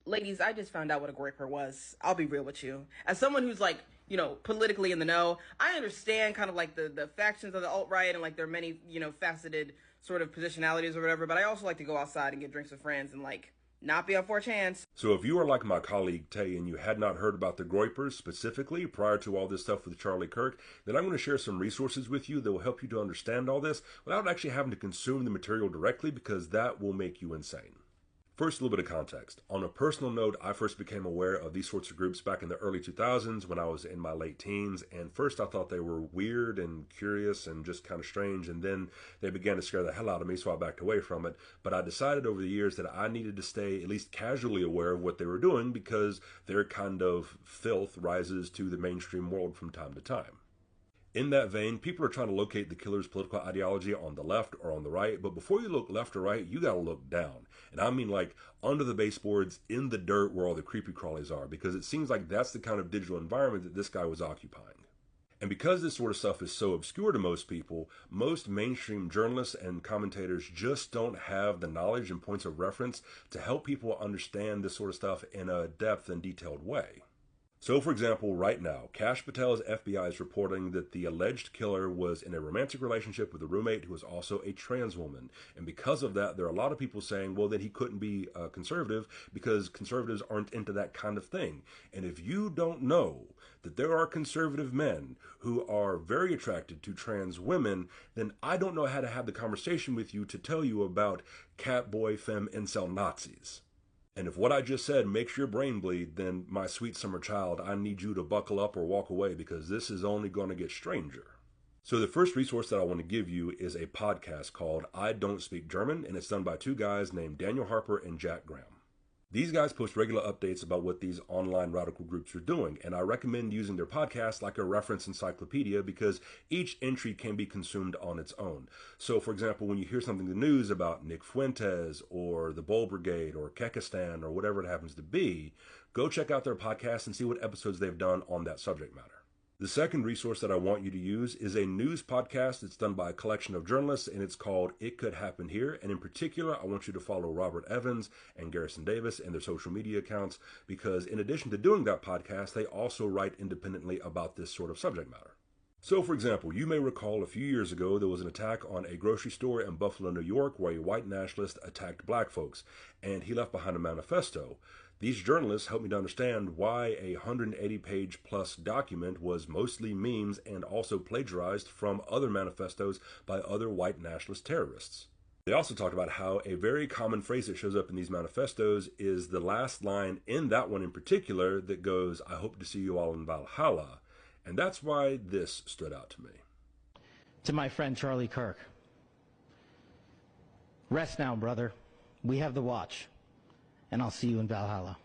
Ladies, I just found out what a groyper was. I'll be real with you. As someone who's like, politically in the know, I understand kind of like the factions of the alt-right and like their many, faceted sort of positionalities or whatever, but I also like to go outside and get drinks with friends and like not be on 4chans. So if you are like my colleague Tay and you had not heard about the Groypers specifically prior to all this stuff with Charlie Kirk, then I'm going to share some resources with you that will help you to understand all this without actually having to consume the material directly, because that will make you insane. First, a little bit of context. On a personal note, I first became aware of these sorts of groups back in the early 2000s when I was in my late teens, and first I thought they were weird and curious and just kind of strange, and then they began to scare the hell out of me, so I backed away from it. But I decided over the years that I needed to stay at least casually aware of what they were doing, because their kind of filth rises to the mainstream world from time to time. In that vein, people are trying to locate the killer's political ideology on the left or on the right, but before you look left or right, you gotta look down. And I mean like under the baseboards, in the dirt where all the creepy crawlies are, because it seems like that's the kind of digital environment that this guy was occupying. And because this sort of stuff is so obscure to most people, most mainstream journalists and commentators just don't have the knowledge and points of reference to help people understand this sort of stuff in a depth and detailed way. So, for example, right now, Kash Patel's FBI is reporting that the alleged killer was in a romantic relationship with a roommate who was also a trans woman. And because of that, there are a lot of people saying, well, then he couldn't be a conservative because conservatives aren't into that kind of thing. And if you don't know that there are conservative men who are very attracted to trans women, then I don't know how to have the conversation with you to tell you about cat boy femme incel Nazis. And if what I just said makes your brain bleed, then my sweet summer child, I need you to buckle up or walk away, because this is only going to get stranger. So the first resource that I want to give you is a podcast called I Don't Speak German, and it's done by two guys named Daniel Harper and Jack Graham. These guys post regular updates about what these online radical groups are doing, and I recommend using their podcast like a reference encyclopedia, because each entry can be consumed on its own. So, for example, when you hear something in the news about Nick Fuentes or the Bull Brigade or Kekistan or whatever it happens to be, go check out their podcast and see what episodes they've done on that subject matter. The second resource that I want you to use is a news podcast that's done by a collection of journalists, and it's called It Could Happen Here. And in particular, I want you to follow Robert Evans and Garrison Davis and their social media accounts, because in addition to doing that podcast, they also write independently about this sort of subject matter. So, for example, you may recall a few years ago there was an attack on a grocery store in Buffalo, New York, where a white nationalist attacked black folks, and he left behind a manifesto. These journalists helped me to understand why a 180-page plus document was mostly memes and also plagiarized from other manifestos by other white nationalist terrorists. They also talked about how a very common phrase that shows up in these manifestos is the last line in that one in particular that goes, "I hope to see you all in Valhalla." And that's why this stood out to me. To my friend Charlie Kirk, rest now, brother. We have the watch, and I'll see you in Valhalla.